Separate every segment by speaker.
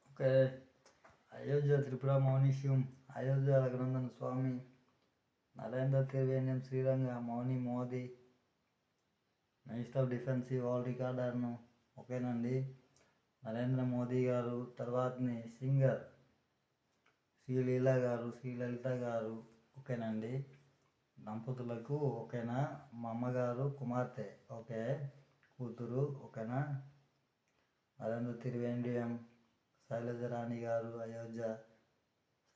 Speaker 1: Okay. Ayodhya Tripura మౌనీష్యం అయోధ్య రఘునందన స్వామి నరేంద్ర త్రివేణ్యం శ్రీరంగ మౌని Modi minister of defence world రికార్డర్ను ఓకేనండి. నరేంద్ర మోదీ గారు, తర్వాతని సింగర్ శ్రీలీల గారు, శ్రీలలిత గారు ఓకేనండి. దంపతులకు ఓకేనా. మా అమ్మగారు కుమార్తె ఓకే, కూతురు ఓకేనా. నరేంద్ర త్రివేంద్రియం శైలజరాణి గారు, అయోధ్య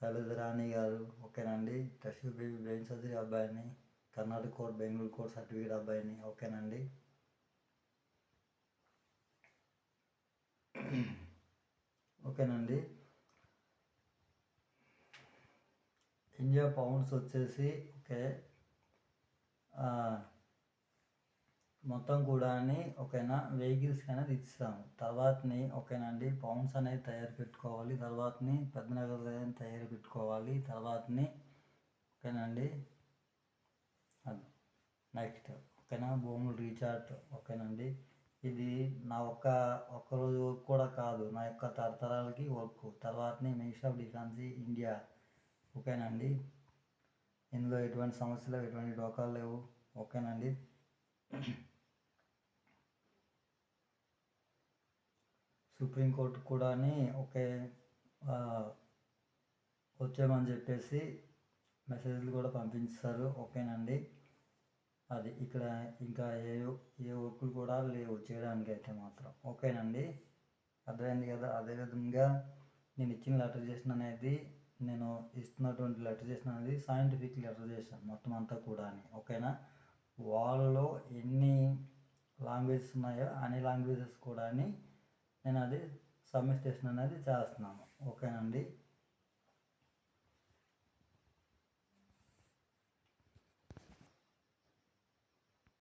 Speaker 1: శైలజరాణి గారు ఓకేనండి. టెస్ట్ బేబీ బ్రెయిన్ సర్జరీ అబ్బాయిని, Karnataka court Bengaluru court certificate అబ్బాయిని ఓకేనండి. ఓకేనండి. ఇండియా పౌండ్స్ వచ్చేసి ఓకే మొత్తం కూడా ఓకేనా వెహికల్స్కి అనేది ఇస్తాము. తర్వాతని ఓకేనండి పౌండ్స్ అనేది తయారు పెట్టుకోవాలి. తర్వాతని పెద్ద నగలు తయారు పెట్టుకోవాలి. తర్వాతని ఓకేనండి నెక్స్ట్ ఓకేనా భూములు రీఛార్జ్ ఓకేనండి. ఇది నా ఒక్కరోజు వర్క్ కూడా కాదు, నా యొక్క తరతరాలకి వర్క్. తర్వాతని మినిస్టర్ ఆఫ్ డిఫెన్స్ ఇండియా ఓకేనండి. ఇందులో ఎటువంటి సమస్యలు ఎటువంటి డోకాలు లేవు ఓకేనండి. సుప్రీంకోర్టు కూడా ఓకే వచ్చామని చెప్పేసి మెసేజ్లు కూడా పంపించారు ఓకేనండి. అది ఇక్కడ ఇంకా ఏ వర్కులు కూడా లేవు చేయడానికి అయితే మాత్రం ఓకేనండి. అర్థమైంది కదా. అదేవిధంగా నేను ఇచ్చిన లెటరైజేషన్ అనేది, నేను ఇస్తున్నటువంటి లెటరైజేషన్ అనేది సైంటిఫిక్ లెటరైజేషన్ మొత్తం అంతా కూడా ఓకేనా. వాళ్ళలో ఎన్ని లాంగ్వేజెస్ ఉన్నాయో అన్ని లాంగ్వేజెస్ కూడా నేను అది సబ్మిటేషన్ అనేది చేస్తున్నాను ఓకేనండి.